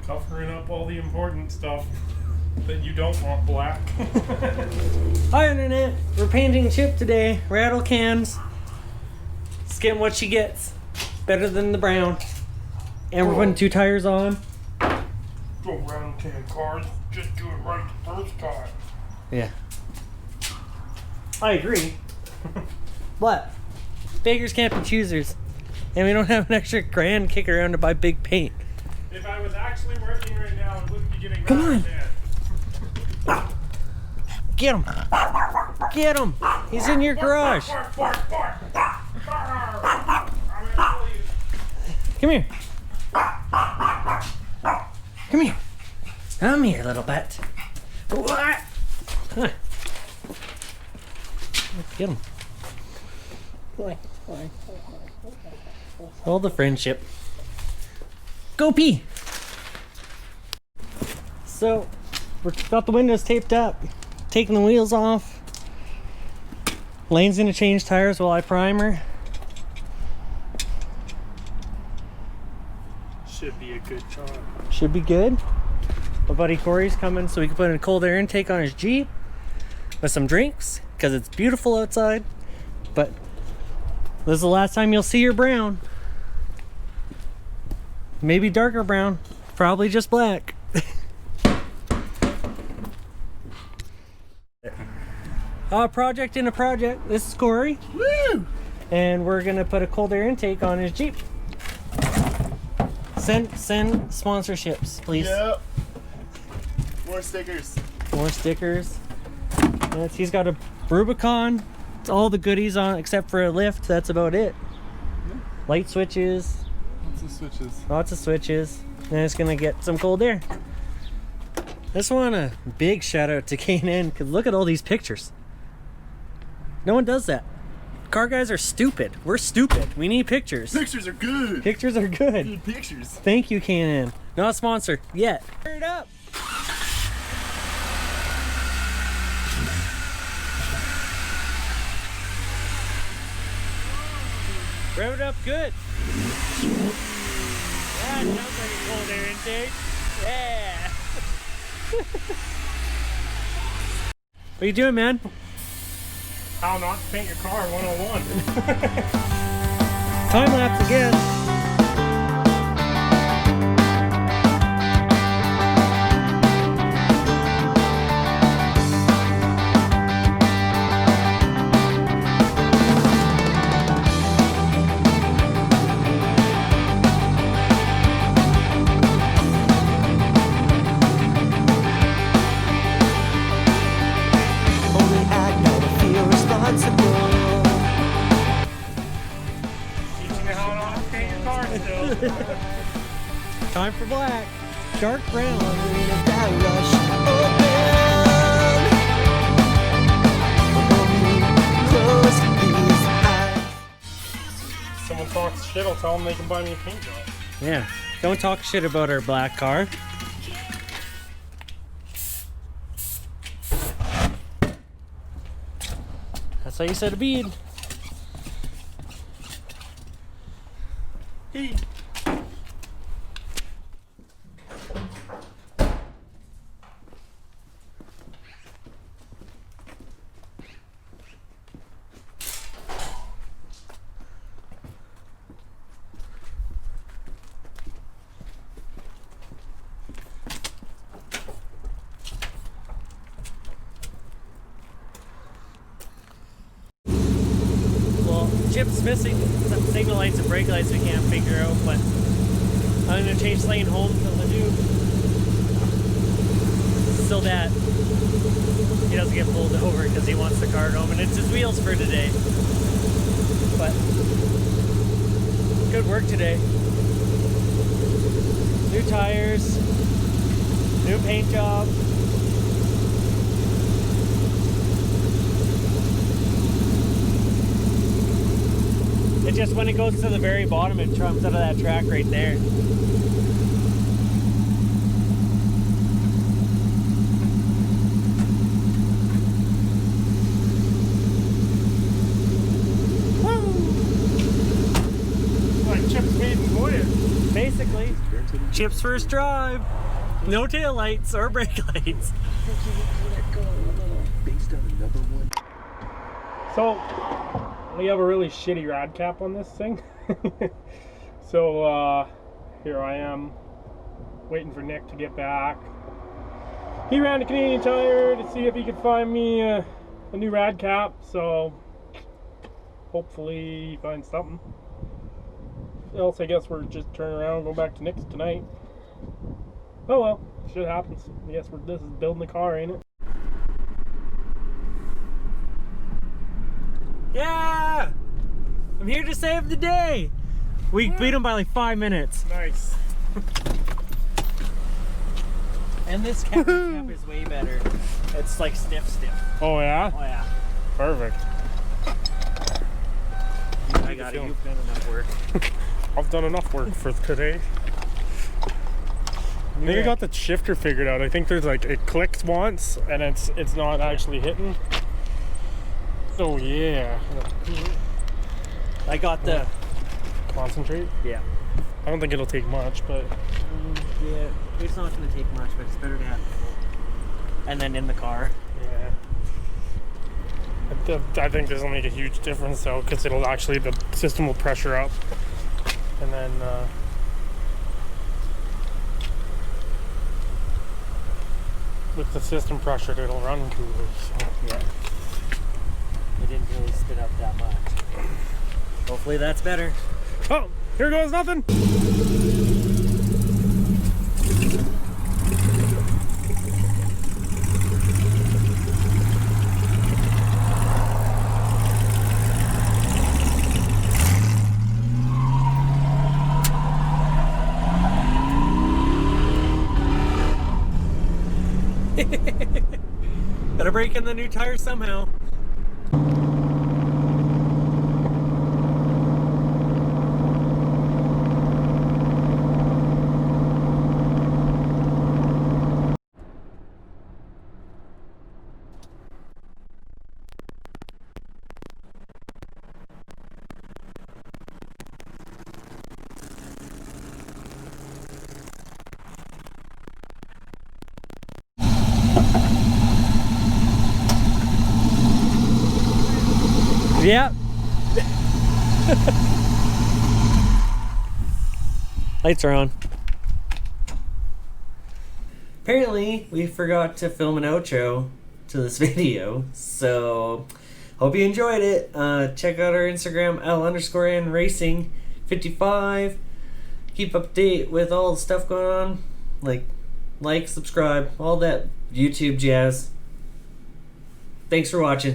covering up all the important stuff that you don't want black. Hi Internet, we're painting Chip today. Rattle cans. It's getting what she gets. Better than the brown. And we're putting 2 tires on. Go rattle can cars, just do it right the first time. Yeah. I agree. But beggars can't be choosers. And we don't have an extra grand kick around to buy big paint. If I was actually working right now, I wouldn't be getting Come rattle on. can. Get him! Get him! He's in your garage. Bark, bark, bark, bark. I'm gonna kill you. Come here. Come here. Come here, little butt. What? Huh. Get him. Hold the friendship. Go pee. So, we've got the windows taped up, taking the wheels off. Lane's gonna change tires while I primer. Should be a good job. Should be good. My buddy Corey's coming so we can put in a cold air intake on his Jeep with some drinks because it's beautiful outside. But this is the last time you'll see your brown. Maybe darker brown. Probably just black. Project in a project. This is Corey. Woo! And we're gonna put a cold air intake on his Jeep. Send sponsorships, please. Yep. More stickers. More stickers. Yes, he's got a Rubicon. It's all the goodies on except for a lift. That's about it. Yeah. Light switches. Lots of switches. Lots of switches. And it's gonna get some cold air. I just want a big shout out to K&N because look at all these pictures. No one does that. Car guys are stupid. We're stupid. We need pictures. Pictures are good. Pictures are good. Good pictures. Thank you, K&N. Not a sponsor yet. Turn it up. Rev it up good. That sounds like a cold air intake. Yeah. What are you doing, man? How not to paint your car 101. Time lapse again. Only I know to feel responsible. Teaching you how not to paint your car still. Time for black. Dark brown. That rush open. Only close these eyes. Someone talks shit, I'll tell them they can buy me a paint job. Yeah. Don't talk shit about our black car. That's how you set a bead. Hey. Well, Chip's missing some signal lights and brake lights we can't figure out, but I'm gonna change lane home to Ledoux so that he doesn't get pulled over because he wants the car home, and it's his wheels for today. But good work today. New tires, new paint job. It just, when it goes to the very bottom, it comes out of that track right there. Like Chip's maiden voyage. Basically, Chip's first drive. No tail lights or brake lights. So, we have a really shitty rad cap on this thing. So, here I am, waiting for Nick to get back. He ran to Canadian Tire to see if he could find me a new rad cap, so hopefully he finds something. Else, I guess we're just turning around and go back to Nick's tonight. Oh well, shit happens. I guess this is building the car, ain't it? Yeah! I'm here to save the day! We beat him by like 5 minutes. Nice. And this cap is way better. It's like stiff. Oh yeah? Oh yeah. Perfect. I got it. You've done enough work. I've done enough work for today. I think I got the shifter figured out. I think there's like, it clicks once and it's not actually hitting. Oh yeah. I got the... Concentrate? Yeah. I don't think it'll take much, but... Yeah, it's not going to take much, but it's better to have it full. And then in the car. Yeah. I think this will make a huge difference though, because it'll actually, the system will pressure up. And then, with the system pressured, it'll run cooler, so. Yeah. It didn't really spit up that much. Hopefully that's better. Oh, here goes nothing. Gotta break in the new tire somehow. Yep. Lights are on. Apparently, we forgot to film an outro to this video, so hope you enjoyed it. Check out our Instagram, L_N_Racing55. Keep up to date with all the stuff going on. Like, subscribe, all that YouTube jazz. Thanks for watching.